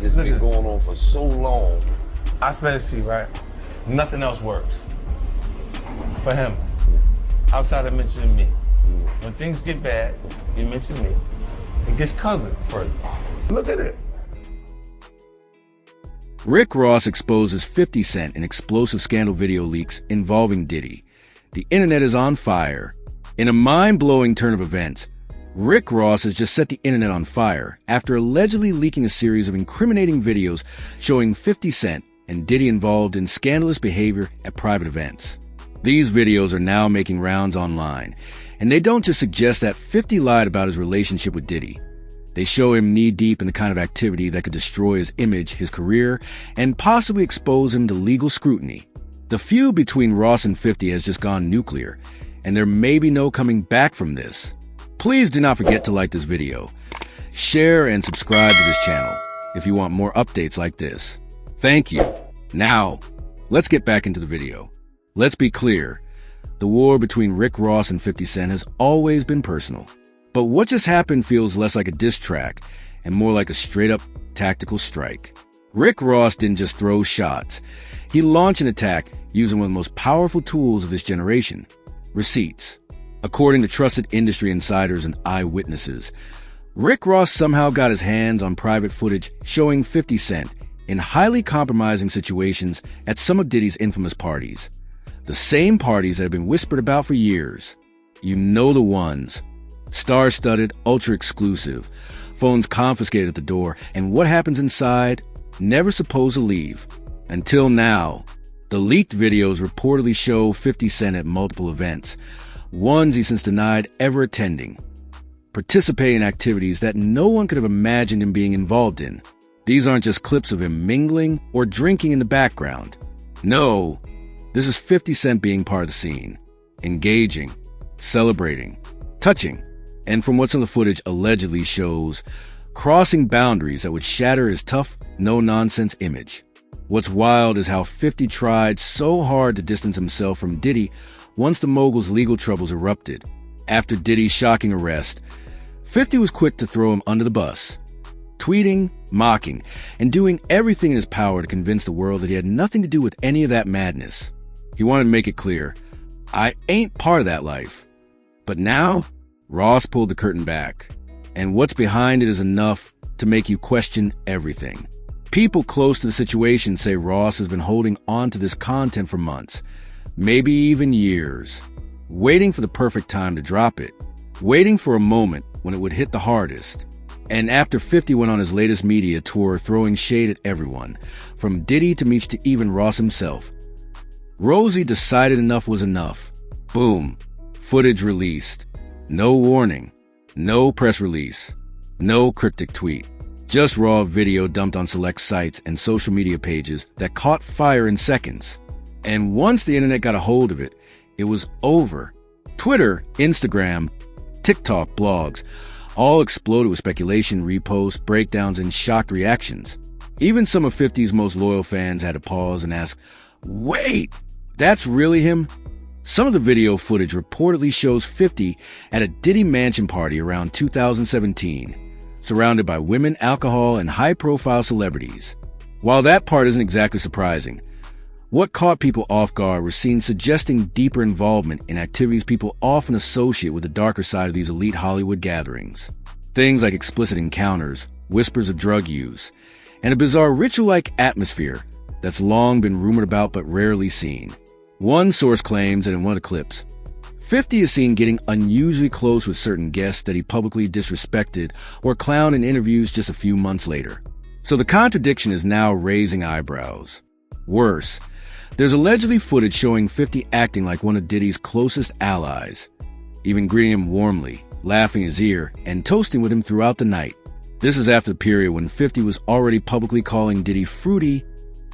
It's been going on for so long. I better see, right? Nothing else works for him outside of mentioning me. When things get bad, you mention me. It gets covered further. Look at it. Rick Ross exposes 50 Cent in explosive scandal video leaks involving Diddy. The internet is on fire. In a mind-blowing turn of events, Rick Ross has just set the internet on fire after allegedly leaking a series of incriminating videos showing 50 Cent and Diddy involved in scandalous behavior at private events. These videos are now making rounds online, and they don't just suggest that 50 lied about his relationship with Diddy. They show him knee-deep in the kind of activity that could destroy his image, his career, and possibly expose him to legal scrutiny. The feud between Ross and 50 has just gone nuclear, and there may be no coming back from this. Please do not forget to like this video, share and subscribe to this channel if you want more updates like this. Thank you. Now, let's get back into the video. Let's be clear, the war between Rick Ross and 50 Cent has always been personal. But what just happened feels less like a diss track and more like a straight-up tactical strike. Rick Ross didn't just throw shots. He launched an attack using one of the most powerful tools of this generation, receipts. According to trusted industry insiders and eyewitnesses, Rick Ross somehow got his hands on private footage showing 50 Cent in highly compromising situations at some of Diddy's infamous parties. The same parties that have been whispered about for years. You know the ones. Star-studded, ultra-exclusive, phones confiscated at the door, and what happens inside, never supposed to leave. Until now. The leaked videos reportedly show 50 Cent at multiple events, ones he since denied ever attending, participating in activities that no one could have imagined him being involved in. These aren't just clips of him mingling or drinking in the background. No, this is 50 Cent being part of the scene, engaging, celebrating, touching, and from what's on the footage allegedly shows, crossing boundaries that would shatter his tough, no-nonsense image. What's wild is how 50 tried so hard to distance himself from Diddy once the mogul's legal troubles erupted. After Diddy's shocking arrest, 50 was quick to throw him under the bus, tweeting, mocking, and doing everything in his power to convince the world that he had nothing to do with any of that madness. He wanted to make it clear, I ain't part of that life. But now, Ross pulled the curtain back, and what's behind it is enough to make you question everything. People close to the situation say Ross has been holding on to this content for months, maybe even years, waiting for the perfect time to drop it, waiting for a moment when it would hit the hardest. And after 50 went on his latest media tour throwing shade at everyone, from Diddy to Meech to even Ross himself, Rosie decided enough was enough. Boom. Footage released. No warning. No press release. No cryptic tweet. Just raw video dumped on select sites and social media pages that caught fire in seconds. And once the internet got a hold of it, it was over. Twitter, Instagram, TikTok, blogs, all exploded with speculation, reposts, breakdowns, and shocked reactions. Even some of 50's most loyal fans had to pause and ask, wait, that's really him? Some of the video footage reportedly shows 50 at a Diddy mansion party around 2017, surrounded by women, alcohol, and high-profile celebrities. While that part isn't exactly surprising, what caught people off guard were scenes suggesting deeper involvement in activities people often associate with the darker side of these elite Hollywood gatherings. Things like explicit encounters, whispers of drug use, and a bizarre ritual-like atmosphere that's long been rumored about but rarely seen. One source claims that in one of the clips, 50 is seen getting unusually close with certain guests that he publicly disrespected or clowned in interviews just a few months later. So the contradiction is now raising eyebrows. Worse, there's allegedly footage showing 50 acting like one of Diddy's closest allies, even greeting him warmly, laughing in his ear, and toasting with him throughout the night. This is after the period when 50 was already publicly calling Diddy fruity,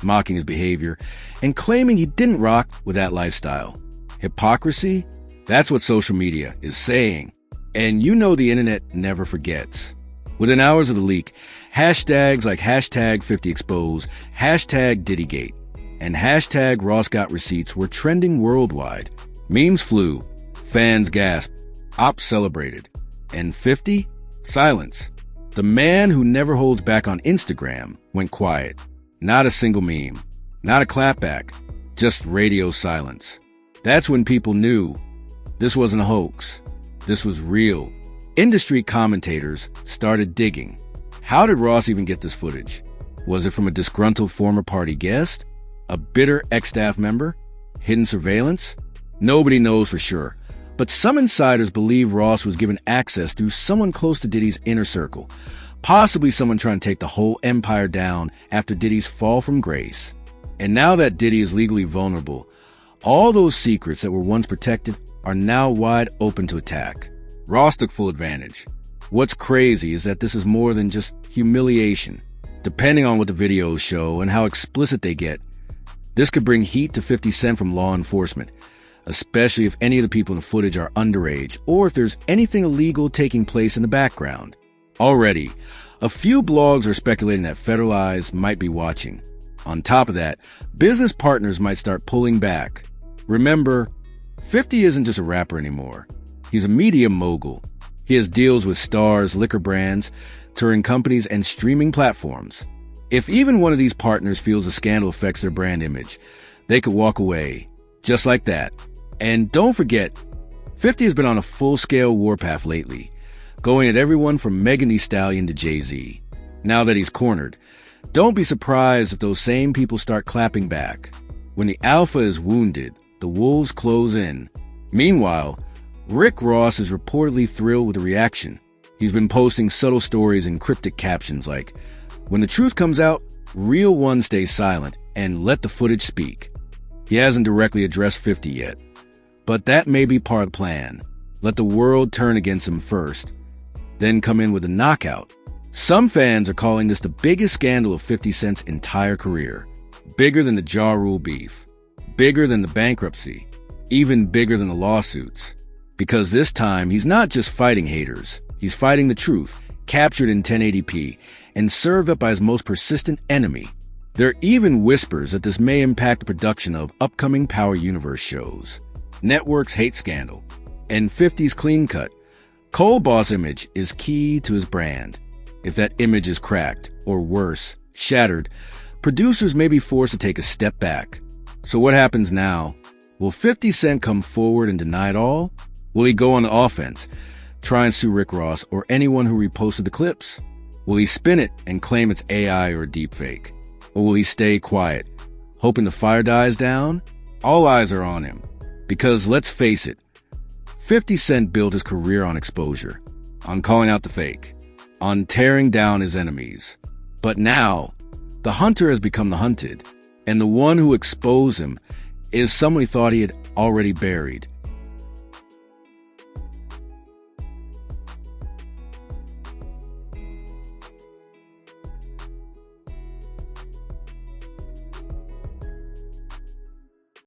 mocking his behavior, and claiming he didn't rock with that lifestyle. Hypocrisy? That's what social media is saying. And you know the internet never forgets. Within hours of the leak, hashtags like hashtag 50expose, hashtag Diddygate, and hashtag Ross got receipts were trending worldwide. Memes flew, fans gasped, ops celebrated, and 50? Silence. The man who never holds back on Instagram went quiet. Not a single meme, not a clapback, just radio silence. That's when people knew this wasn't a hoax. This was real. Industry commentators started digging. How did Ross even get this footage? Was it from a disgruntled former party guest? A bitter ex-staff member? Hidden surveillance? Nobody knows for sure. But some insiders believe Ross was given access through someone close to Diddy's inner circle. Possibly someone trying to take the whole empire down after Diddy's fall from grace. And now that Diddy is legally vulnerable, all those secrets that were once protected are now wide open to attack. Ross took full advantage. What's crazy is that this is more than just humiliation. Depending on what the videos show and how explicit they get, this could bring heat to 50 Cent from law enforcement, especially if any of the people in the footage are underage or if there's anything illegal taking place in the background. Already, a few blogs are speculating that federal eyes might be watching. On top of that, business partners might start pulling back. Remember, 50 isn't just a rapper anymore. He's a media mogul. He has deals with stars, liquor brands, touring companies, and streaming platforms. If even one of these partners feels the scandal affects their brand image, they could walk away, just like that. And don't forget, 50 has been on a full-scale warpath lately, going at everyone from Megan Thee Stallion to Jay-Z. Now that he's cornered, don't be surprised if those same people start clapping back. When the alpha is wounded, the wolves close in. Meanwhile, Rick Ross is reportedly thrilled with the reaction. He's been posting subtle stories and cryptic captions like, "When the truth comes out, real ones stay silent and let the footage speak." He hasn't directly addressed 50 yet, but that may be part of the plan. Let the world turn against him first, then come in with a knockout. Some fans are calling this the biggest scandal of 50 Cent's entire career. Bigger than the Ja Rule beef, bigger than the bankruptcy, even bigger than the lawsuits. Because this time, he's not just fighting haters. He's fighting the truth, captured in 1080p, and served up by his most persistent enemy. There are even whispers that this may impact the production of upcoming Power Universe shows. Networks hate scandal, and 50's clean cut, cold boss image is key to his brand. If that image is cracked, or worse, shattered, producers may be forced to take a step back. So what happens now? Will 50 Cent come forward and deny it all? Will he go on the offense, try and sue Rick Ross or anyone who reposted the clips? Will he spin it and claim it's AI or deepfake? Or will he stay quiet, hoping the fire dies down? All eyes are on him. Because let's face it, 50 Cent built his career on exposure, on calling out the fake, on tearing down his enemies. But now, the hunter has become the hunted, and the one who exposed him is someone he thought he had already buried.